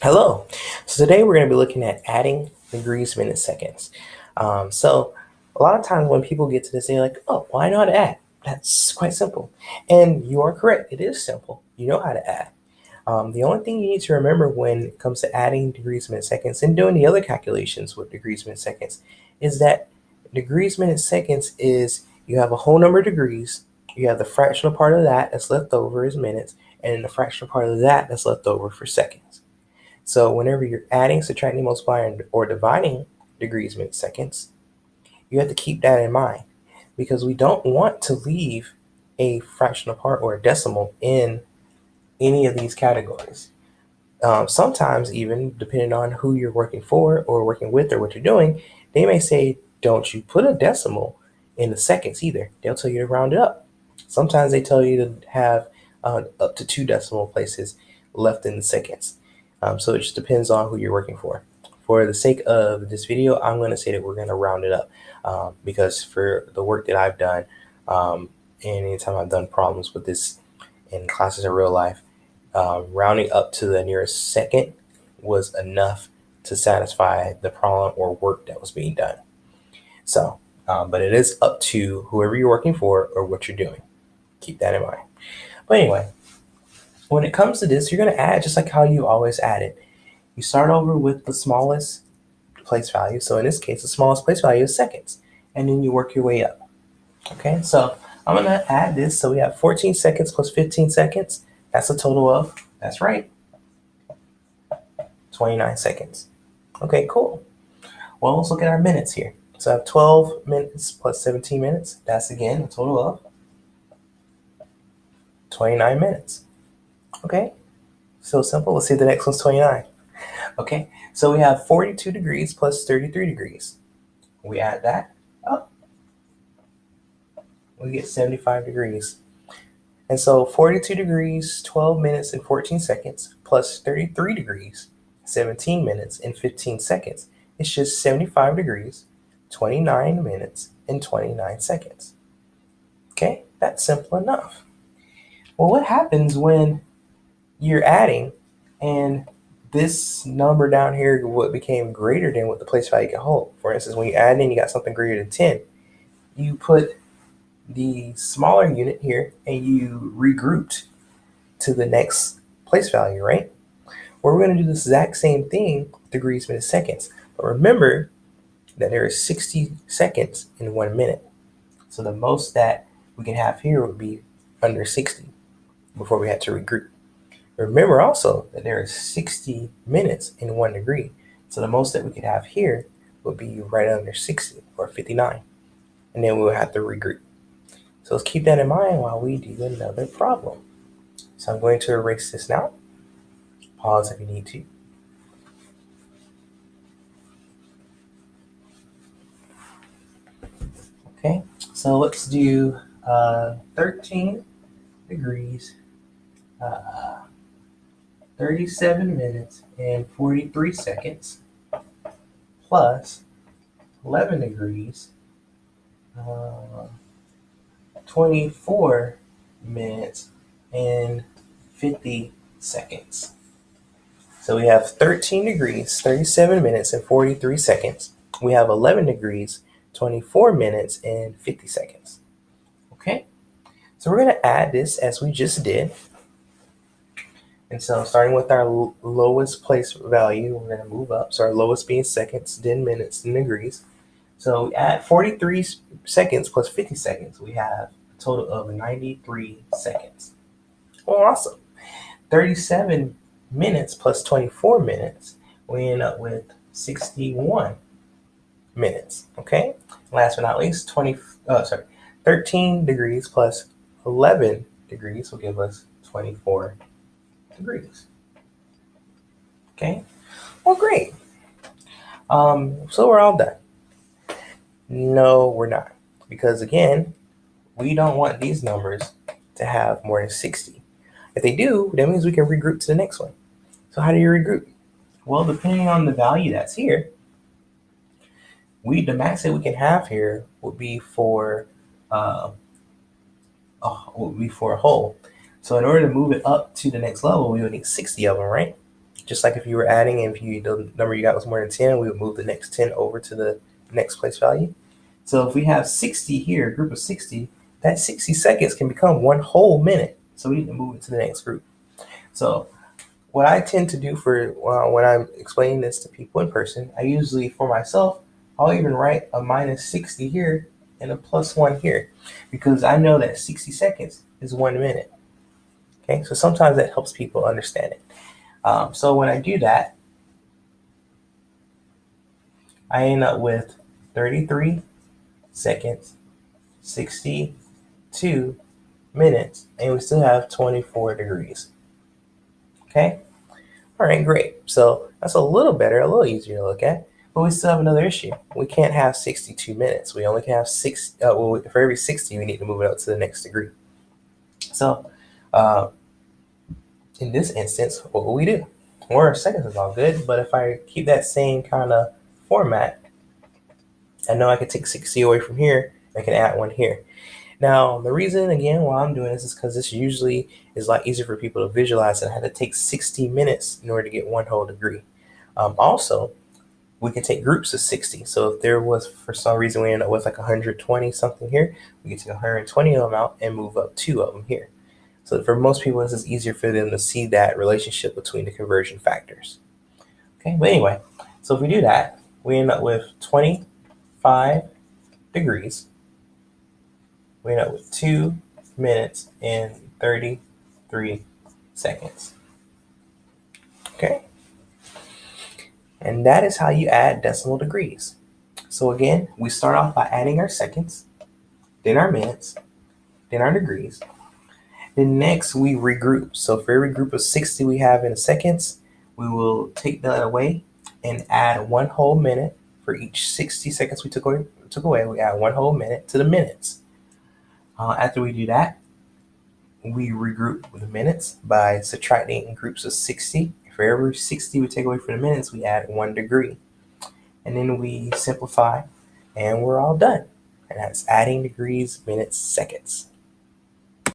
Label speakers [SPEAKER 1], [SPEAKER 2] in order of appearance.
[SPEAKER 1] Hello. So today we're going to be looking at adding degrees, minutes, seconds. So a lot of times when people get to this, they're like, "Oh, well, I know how to add. That's quite simple." And you are correct. It is simple. You know how to add. The only thing you need to remember when it comes to adding degrees, minutes, seconds, and doing the other calculations with degrees, minutes, seconds, is that degrees, minutes, seconds is you have a whole number of degrees. You have the fractional part of that that's left over is minutes, and then the fractional part of that that's left over for seconds. So whenever you're adding, subtracting, multiplying, or dividing degrees, minutes, seconds, you have to keep that in mind because we don't want to leave a fractional part or a decimal in any of these categories. Sometimes, even depending on who you're working for or working with or what you're doing, they may say, don't you put a decimal in the seconds either. They'll tell you to round it up. Sometimes they tell you to have up to 2 decimal places left in the seconds. So it just depends on who you're working for. For the sake of this video, I'm going to say that we're going to round it up because for the work that I've done, and anytime I've done problems with this in classes in real life, rounding up to the nearest second was enough to satisfy the problem or work that was being done. So, but it is up to whoever you're working for or what you're doing. Keep that in mind. But anyway, when it comes to this, you're going to add just like how you always add it. You start over with the smallest place value. So in this case, the smallest place value is seconds. And then you work your way up. Okay, so I'm going to add this. So we have 14 seconds plus 15 seconds. That's a total of, that's right, 29 seconds. Okay, cool. Well, let's look at our minutes here. So I have 12 minutes plus 17 minutes. That's again a total of 29 minutes. Okay, so simple. Let's see if the next one's 29. Okay, so we have 42 degrees plus 33 degrees. We add that up, we get 75 degrees. And so 42 degrees, 12 minutes and 14 seconds plus 33 degrees, 17 minutes and 15 seconds. It's just 75 degrees, 29 minutes and 29 seconds. Okay, that's simple enough. Well, what happens when you're adding and this number down here what became greater than what the place value can hold? For instance, when you add in, you got something greater than 10. You put the smaller unit here and you regrouped to the next place value, right? Well, we're going to do the exact same thing with degrees, minutes, seconds. But remember that there is 60 seconds in 1 minute. So the most that we can have here would be under 60 before we had to regroup. Remember also that there is 60 minutes in 1 degree. So the most that we could have here would be right under 60 or 59. And then we would have to regroup. So let's keep that in mind while we do another problem. So I'm going to erase this now. Pause if you need to. Okay, so let's do 13 degrees, 37 minutes and 43 seconds plus 11 degrees, 24 minutes and 50 seconds. So we have 13 degrees, 37 minutes and 43 seconds. We have 11 degrees, 24 minutes and 50 seconds. Okay, so we're going to add this as we just did. And so starting with our lowest place value, we're going to move up. So our lowest being seconds, then minutes, then degrees. So we add 43 seconds plus 50 seconds. We have a total of 93 seconds. Well, awesome. 37 minutes plus 24 minutes, we end up with 61 minutes. Okay. Last but not least, 13 degrees plus 11 degrees will give us 24 degrees. Okay. Well, great. So we're all done. No, we're not. Because again, we don't want these numbers to have more than 60. If they do, that means we can regroup to the next one. So how do you regroup? Well, depending on the value that's here, the max that we can have here would be for a whole. So in order to move it up to the next level, we would need 60 of them, right? Just like if you were adding, and if the number you got was more than 10, we would move the next 10 over to the next place value. So if we have 60 here, a group of 60, that 60 seconds can become one whole minute. So we need to move it to the next group. So what I tend to do for when I'm explaining this to people in person, I usually, for myself, I'll even write a minus 60 here and a plus 1 here, because I know that 60 seconds is 1 minute. Okay, so sometimes that helps people understand it. So when I do that, I end up with 33 seconds, 62 minutes, and we still have 24 degrees. Okay? All right, great. So that's a little better, a little easier to look at, but we still have another issue. We can't have 62 minutes. We only can have for every 60, we need to move it up to the next degree. So in this instance, what will we do? More seconds is all good, but if I keep that same kind of format, I know I can take 60 away from here, I can add 1 here. Now, the reason, again, why I'm doing this is because this usually is a lot easier for people to visualize, and I had to take 60 minutes in order to get 1 whole degree. Also, we can take groups of 60. So if there was, for some reason, we end up with like 120 something here, we can take 120 of them out and move up 2 of them here. So for most people, this is easier for them to see that relationship between the conversion factors. Okay, but anyway, so if we do that, we end up with 25 degrees. We end up with 2 minutes and 33 seconds. Okay? And that is how you add decimal degrees. So again, we start off by adding our seconds, then our minutes, then our degrees. Then next we regroup. So for every group of 60 we have in seconds, we will take that away and add 1 whole minute. For each 60 seconds we took away, we add 1 whole minute to the minutes. After we do that, we regroup with the minutes by subtracting groups of 60. For every 60 we take away from the minutes, we add 1 degree. And then we simplify, and we're all done. And that's adding degrees, minutes, seconds.